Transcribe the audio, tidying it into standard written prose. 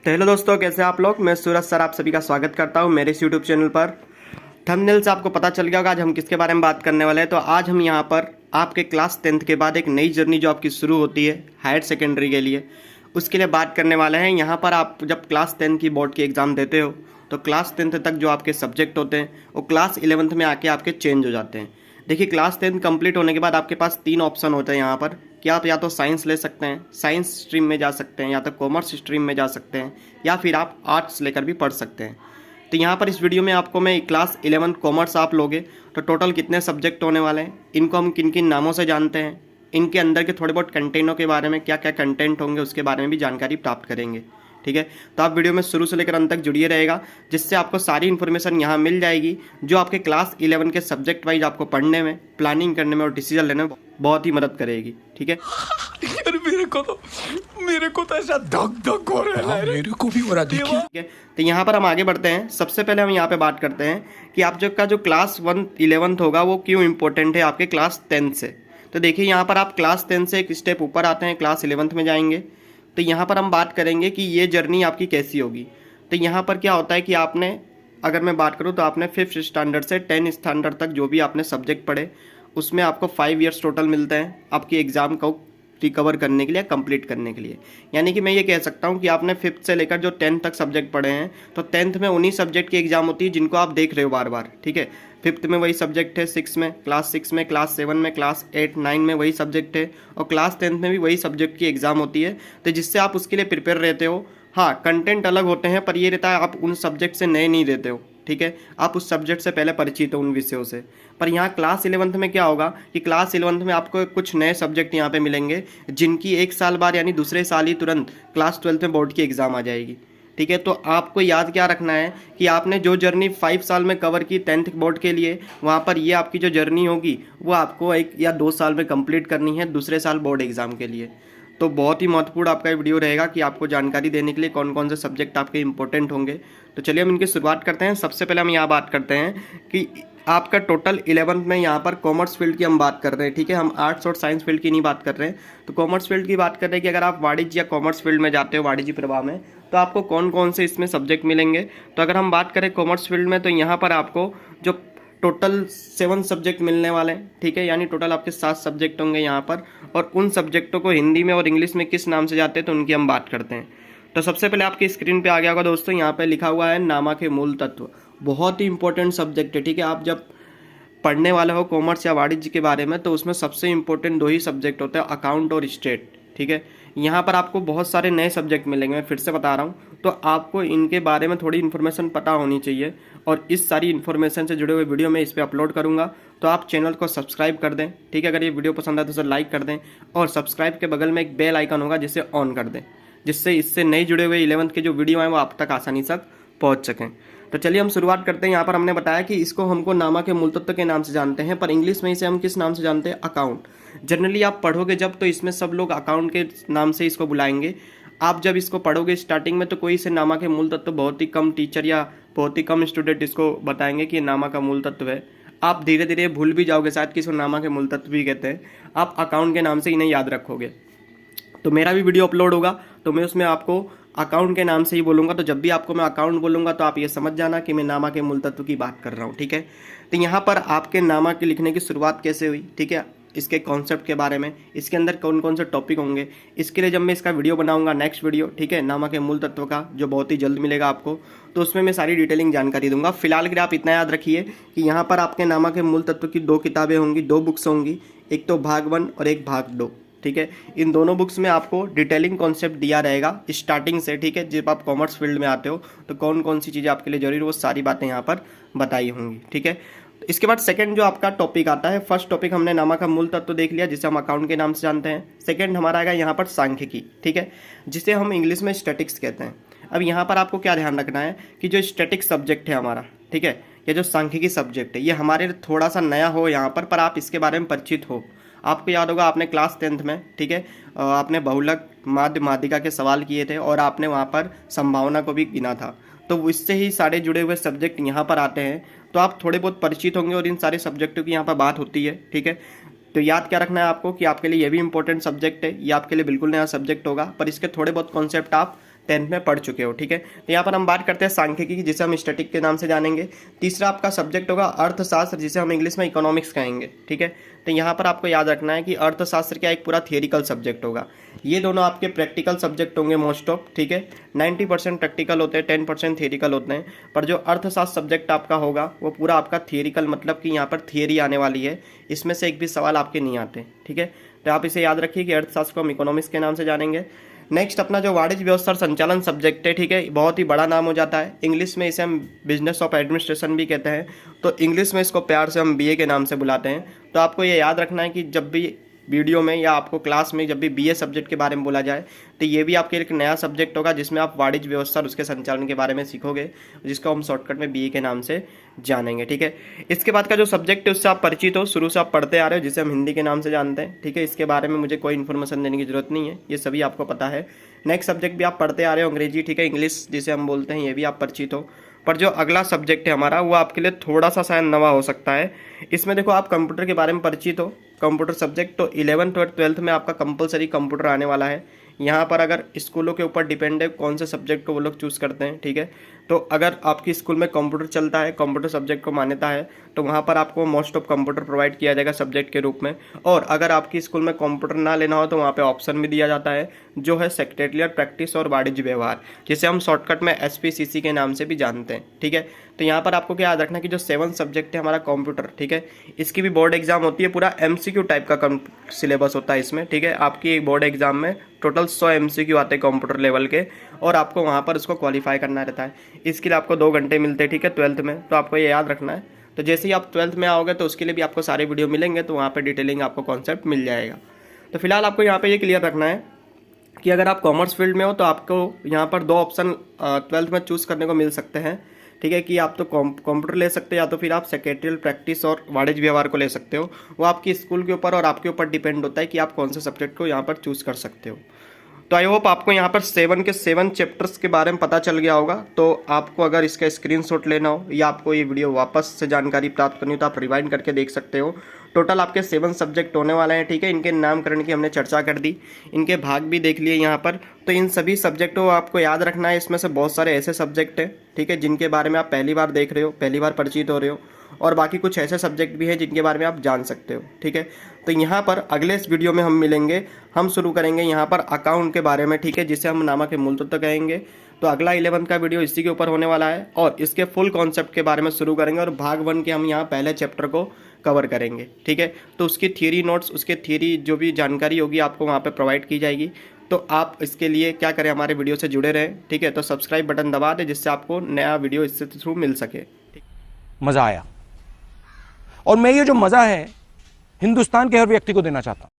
तो हेलो दोस्तों, कैसे आप लोग। मैं सूरज सर आप सभी का स्वागत करता हूं मेरे इस यूट्यूब चैनल पर। थंबनेल से आपको पता चल गया होगा आज हम किसके बारे में बात करने वाले हैं। तो आज हम यहां पर आपके क्लास 10th के बाद एक नई जर्नी जो आपकी शुरू होती है हायर सेकेंडरी के लिए, उसके लिए बात करने वाले हैं। यहाँ पर आप जब क्लास 10 की बोर्ड की एग्ज़ाम देते हो तो क्लास 10th तक जो आपके सब्जेक्ट होते हैं वो क्लास 11th में आके आपके चेंज हो जाते हैं। देखिए, क्लास 10 कंप्लीट होने के बाद आपके पास 3 ऑप्शन होते हैं यहाँ पर कि आप या तो साइंस ले सकते हैं, साइंस स्ट्रीम में जा सकते हैं, या तो कॉमर्स स्ट्रीम में जा सकते हैं, या फिर आप आर्ट्स लेकर भी पढ़ सकते हैं। तो यहाँ पर इस वीडियो में आपको मैं क्लास 11 कॉमर्स आप लोगे तो टोटल कितने सब्जेक्ट होने वाले हैं, इनको हम किन किन नामों से जानते हैं, इनके अंदर के थोड़े बहुत कंटेंटों के बारे में, क्या क्या कंटेंट होंगे उसके बारे में भी जानकारी प्राप्त करेंगे। ठीक है, तो आप वीडियो में शुरू से लेकर अंत तक जुड़िए रहेगा, जिससे आपको सारी इन्फॉर्मेशन यहाँ मिल जाएगी जो आपके क्लास 11 के सब्जेक्ट वाइज आपको पढ़ने में, प्लानिंग करने में और डिसीजन लेने में बहुत ही मदद करेगी। ठीक है, मेरे को तो ऐसा धक धक हो रहा है। मेरे को भी हो रहा है। ठीक है, तो यहाँ पर हम आगे बढ़ते हैं। सबसे पहले हम यहाँ पे बात करते हैं कि आप जो क्लास 11th होगा वो क्यों इंपॉर्टेंट है आपके क्लास 10 से। तो देखिए, यहाँ पर आप क्लास 10 से एक स्टेप ऊपर आते हैं, क्लास 11th में जाएंगे। तो यहाँ पर हम बात करेंगे कि ये जर्नी आपकी कैसी होगी। तो यहाँ पर क्या होता है कि आपने, अगर मैं बात करूँ तो आपने 5th स्टैंडर्ड से 10th स्टैंडर्ड तक जो भी आपने सब्जेक्ट पढ़े उसमें आपको 5 ईयर्स टोटल मिलते हैं आपकी एग्ज़ाम को रिकवर करने के लिए, कंप्लीट करने के लिए। यानी कि मैं ये कह सकता हूँ कि आपने 5th से लेकर जो 10th तक सब्जेक्ट पढ़े हैं, तो 10th में उन्हीं सब्जेक्ट की एग्जाम होती है जिनको आप देख रहे हो बार बार। ठीक है, 5th में वही सब्जेक्ट है, 6 में, क्लास 6 में, क्लास 7 में, क्लास 8 9 में वही सब्जेक्ट है, और क्लास 10th में भी वही सब्जेक्ट की एग्ज़ाम होती है। तो जिससे आप उसके लिए प्रिपेयर रहते हो। हाँ, कंटेंट अलग होते हैं, पर ये रहता है आप उन सब्जेक्ट से नए नहीं रहते हो। ठीक है, आप उस सब्जेक्ट से पहले परिचित हो उन विषयों से। पर यहाँ क्लास 11th में क्या होगा कि क्लास 11th में आपको कुछ नए सब्जेक्ट यहाँ पे मिलेंगे जिनकी एक साल बाद यानी दूसरे साल ही तुरंत क्लास 12th में बोर्ड की एग्ज़ाम आ जाएगी। ठीक है, तो आपको याद क्या रखना है कि आपने जो जर्नी 5 साल में कवर की 10th बोर्ड के लिए, वहाँ पर ये आपकी जो जर्नी होगी वो आपको 1 या 2 साल में कंप्लीट करनी है दूसरे साल बोर्ड एग्ज़ाम के लिए। तो बहुत ही महत्वपूर्ण आपका वीडियो रहेगा कि आपको जानकारी देने के लिए कौन कौन से सब्जेक्ट आपके इंपॉर्टेंट होंगे। तो चलिए हम इनकी शुरुआत करते हैं। सबसे पहले हम यहाँ बात करते हैं कि आपका टोटल 11th में यहाँ पर कॉमर्स फील्ड की हम बात कर रहे हैं। ठीक है, हम आर्ट्स और साइंस फील्ड की नहीं बात कर रहे हैं। तो कॉमर्स फील्ड की बात कर रहे हैं कि अगर आप वाणिज्य या कॉमर्स फील्ड में जाते हो, वाणिज्य प्रवाह में, तो आपको कौन कौन से इसमें सब्जेक्ट मिलेंगे। तो अगर हम बात करें कॉमर्स फील्ड में, तो यहाँ पर आपको जो टोटल 7 सब्जेक्ट मिलने वाले हैं। ठीक है, यानी टोटल आपके 7 सब्जेक्ट होंगे यहाँ पर, और उन सब्जेक्टों को हिंदी में और इंग्लिश में किस नाम से जाते हैं तो उनकी हम बात करते हैं। तो सबसे पहले आपकी स्क्रीन पे आ गया होगा दोस्तों, यहाँ पे लिखा हुआ है नामा के मूल तत्व। बहुत ही इंपॉर्टेंट सब्जेक्ट है। ठीक है, आप जब पढ़ने वाले हो कॉमर्स या वाणिज्य के बारे में तो उसमें सबसे इंपॉर्टेंट 2 ही सब्जेक्ट होते हैं, अकाउंट और स्टेट। ठीक है, यहाँ पर आपको बहुत सारे नए सब्जेक्ट मिलेंगे, मैं फिर से बता रहा हूँ। तो आपको इनके बारे में थोड़ी इन्फॉर्मेशन पता होनी चाहिए, और इस सारी इन्फॉर्मेशन से जुड़े हुए वीडियो मैं इस पर अपलोड करूँगा। तो आप चैनल को सब्सक्राइब कर दें। ठीक है, अगर ये वीडियो पसंद आए तो उसे लाइक कर दें, और सब्सक्राइब के बगल में एक बेल आइकन होगा जिसे ऑन कर दें, जिससे इससे नए जुड़े हुए 11th के जो वीडियो हैं वो आप तक आसानी से पहुँच सकें। तो चलिए हम शुरुआत करते हैं। यहाँ पर हमने बताया कि इसको हमको नामा के मूल तत्व के नाम से जानते हैं, पर इंग्लिश में इसे हम किस नाम से जानते हैं, अकाउंट। जनरली आप पढ़ोगे जब, तो इसमें सब लोग अकाउंट के नाम से इसको बुलाएंगे। आप जब इसको पढ़ोगे स्टार्टिंग में तो कोई इसे नामा के मूल तत्व, बहुत ही कम टीचर या बहुत ही कम स्टूडेंट इसको बताएंगे कि ये नामा का मूल तत्व है। आप धीरे धीरे भूल भी जाओगे शायद कि इसको नामा के मूल तत्व भी कहते हैं, आप अकाउंट के नाम से इन्हें याद रखोगे। तो मेरा भी वीडियो अपलोड होगा तो मैं उसमें आपको अकाउंट के नाम से ही बोलूँगा। तो जब भी आपको मैं अकाउंट बोलूँगा तो आप ये समझ जाना कि मैं नामा के मूल तत्व की बात कर रहा हूँ। ठीक है, तो यहाँ पर आपके नामा के लिखने की शुरुआत कैसे हुई, ठीक है, इसके कॉन्सेप्ट के बारे में, इसके अंदर कौन कौन से टॉपिक होंगे, इसके लिए जब मैं इसका वीडियो बनाऊंगा, नेक्स्ट वीडियो, ठीक है, नामा के मूल तत्व का, जो बहुत ही जल्द मिलेगा आपको, तो उसमें मैं सारी डिटेलिंग जानकारी दूंगा। फिलहाल के लिए आप इतना याद रखिए कि यहाँ पर आपके नामा के मूल तत्व की 2 किताबें होंगी, 2 बुक्स होंगी, एक तो भाग 1 और एक भाग 2। ठीक है, इन दोनों बुक्स में आपको डिटेलिंग कॉन्सेप्ट दिया रहेगा स्टार्टिंग से। ठीक है, जब आप कॉमर्स फील्ड में आते हो तो कौन कौन सी चीज़ें आपके लिए जरूरी, वो सारी बातें यहाँ पर बताई होंगी। ठीक है, इसके बाद सेकंड जो आपका टॉपिक आता है, फर्स्ट टॉपिक हमने नामा का मूल तत्व देख लिया जिसे हम अकाउंट के नाम से जानते हैं। सेकंड हमारा आएगा यहाँ पर सांख्यिकी। ठीक है, जिसे हम इंग्लिश में स्टैटिक्स कहते हैं। अब यहाँ पर आपको क्या ध्यान रखना है कि जो स्टैटिक्स सब्जेक्ट है हमारा, ठीक है, ये जो सांख्यिकी सब्जेक्ट है ये हमारे थोड़ा सा नया हो यहाँ पर आप इसके बारे में परिचित हो। आपको याद होगा आपने क्लास 10th में, ठीक है, आपने बहुलक माध्य माध्यिका के सवाल किए थे और आपने वहाँ पर संभावना को भी गिना था। तो इससे ही सारे जुड़े हुए सब्जेक्ट यहाँ पर आते हैं। तो आप थोड़े बहुत परिचित होंगे और इन सारे सब्जेक्टों की यहाँ पर बात होती है। ठीक है, तो याद क्या रखना है आपको कि आपके लिए ये भी इंपॉर्टेंट सब्जेक्ट है, ये आपके लिए बिल्कुल नया सब्जेक्ट होगा, पर इसके थोड़े बहुत कॉन्सेप्ट आप 10th में पढ़ चुके हो। ठीक है, तो यहाँ पर हम बात करते हैं सांख्यिकी की, जिसे हम स्टैटिक के नाम से जानेंगे। तीसरा आपका सब्जेक्ट होगा अर्थशास्त्र, जिसे हम इंग्लिश में इकोनॉमिक्स कहेंगे। ठीक है, तो यहाँ पर आपको याद रखना है कि अर्थशास्त्र क्या एक पूरा थियरिकल सब्जेक्ट होगा। ये दोनों आपके प्रैक्टिकल सब्जेक्ट होंगे मोस्ट ऑफ। ठीक है, 90% प्रैक्टिकल होते हैं, 10% थियरिकल होते हैं। पर जो अर्थशास्त्र सब्जेक्ट आपका होगा वो पूरा आपका थियरिकल, मतलब कि यहाँ पर थियरी आने वाली है, इसमें से एक भी सवाल आपके नहीं आते। ठीक है, तो आप इसे याद रखिए कि अर्थशास्त्र को हम इकोनॉमिक्स के नाम से जानेंगे। नेक्स्ट अपना जो वाणिज्य व्यवस्था और संचालन सब्जेक्ट है, ठीक है, बहुत ही बड़ा नाम हो जाता है। इंग्लिश में इसे हम बिजनेस ऑफ एडमिनिस्ट्रेशन भी कहते हैं, तो इंग्लिश में इसको प्यार से हम बीए के नाम से बुलाते हैं। तो आपको ये याद रखना है कि जब भी वीडियो में या आपको क्लास में जब भी बीए सब्जेक्ट के बारे में बोला जाए, तो ये भी आपके एक नया सब्जेक्ट होगा जिसमें आप वाणिज्य व्यवस्था और उसके संचालन के बारे में सीखोगे, जिसको हम शॉर्टकट में बीए के नाम से जानेंगे। ठीक है, इसके बाद का जो सब्जेक्ट है उससे आप परिचित हो, शुरू से आप पढ़ते आ रहे हो, जिसे हम हिंदी के नाम से जानते हैं। ठीक है, इसके बारे में मुझे कोई इन्फॉर्मेशन देने की जरूरत नहीं है, ये सभी आपको पता है। नेक्स्ट सब्जेक्ट भी आप पढ़ते आ रहे हो अंग्रेजी। ठीक है, इंग्लिश जिसे हम बोलते हैं, ये भी आप परिचित हो। पर जो अगला सब्जेक्ट है हमारा, वो आपके लिए थोड़ा सा शायद नवा हो सकता है। इसमें देखो, आप कंप्यूटर के बारे में परिचित हो, कंप्यूटर सब्जेक्ट, तो 11th और 12th में आपका कंपलसरी कंप्यूटर आने वाला है। यहाँ पर अगर स्कूलों के ऊपर डिपेंड है कौन से सब्जेक्ट को वो लोग चूज़ करते हैं। ठीक है, तो अगर आपकी स्कूल में कंप्यूटर चलता है, कंप्यूटर सब्जेक्ट को मान्यता है, तो वहाँ पर आपको मोस्ट ऑफ कंप्यूटर प्रोवाइड किया जाएगा सब्जेक्ट के रूप में। और अगर आपकी स्कूल में कंप्यूटर ना लेना हो तो वहाँ पे ऑप्शन भी दिया जाता है, जो है सेक्रेटरियल प्रैक्टिस और वाणिज्य व्यवहार, जिसे हम शॉर्टकट में SPCC के नाम से भी जानते हैं। ठीक है, तो यहाँ पर आपको क्या याद रखना कि जो 7 सब्जेक्ट है हमारा कंप्यूटर, ठीक है, इसकी भी बोर्ड एग्जाम होती है, पूरा MCQ टाइप का सिलेबस होता है इसमें। ठीक है, आपकी एक बोर्ड एग्जाम में टोटल 100 MCQ आते हैं कंप्यूटर लेवल के, और आपको वहाँ पर उसको क्वालिफाई करना रहता है। इसके लिए आपको 2 घंटे मिलते हैं। ठीक है, 12th में, तो आपको ये याद रखना है। तो जैसे ही आप 12th में आओगे तो उसके लिए भी आपको सारे वीडियो मिलेंगे, तो वहाँ पर डिटेलिंग आपको कॉन्सेप्ट मिल जाएगा। तो फिलहाल आपको यहाँ पे ये क्लियर रखना है कि अगर आप कॉमर्स फील्ड में हो तो आपको यहाँ पर 2 ऑप्शन 12th में चूज़ करने को मिल सकते हैं। ठीक है, कि आप तो कंप्यूटर ले सकते हो, या तो फिर आप सेक्रेटरियल प्रैक्टिस और वाणिज्य व्यवहार को ले सकते हो। वो आपकी स्कूल के ऊपर और आपके ऊपर डिपेंड होता है कि आप कौन से सब्जेक्ट को यहाँ पर चूज़ कर सकते हो। तो आई होप आपको यहाँ पर 7 के 7 चैप्टर्स के बारे में पता चल गया होगा। तो आपको अगर इसका स्क्रीनशॉट लेना हो या आपको ये वीडियो वापस से जानकारी प्राप्त करनी हो तो आप रिवाइंड करके देख सकते हो। टोटल आपके 7 सब्जेक्ट होने वाले हैं। ठीक है, इनके नामकरण की हमने चर्चा कर दी, इनके भाग भी देख लिए यहाँ पर। तो इन सभी सब्जेक्टों को आपको याद रखना है। इसमें से बहुत सारे ऐसे सब्जेक्ट हैं, ठीक है, जिनके बारे में आप पहली बार देख रहे हो, पहली बार परिचित हो रहे हो, और बाकी कुछ ऐसे सब्जेक्ट भी हैं जिनके बारे में आप जान सकते हो। ठीक है, तो यहाँ पर अगले इस वीडियो में हम मिलेंगे, हम शुरू करेंगे यहाँ पर अकाउंट के बारे में। ठीक है, जिसे हम नामा के मूल तत्व कहेंगे। तो अगला 11th का वीडियो इसी के ऊपर होने वाला है, और इसके फुल कॉन्सेप्ट के बारे में शुरू करेंगे, और भाग 1 के हम यहाँ पहले चैप्टर को कवर करेंगे। ठीक है, तो उसकी थियरी नोट्स, उसके थियरी जो भी जानकारी होगी आपको वहाँ पे प्रोवाइड की जाएगी। तो आप इसके लिए क्या करें, हमारे वीडियो से जुड़े रहें। ठीक है, तो सब्सक्राइब बटन दबा दें, जिससे आपको नया वीडियो इससे थ्रू मिल सके। मजा आया, और मैं ये जो मजा है हिंदुस्तान के हर व्यक्ति को देना चाहता हूं।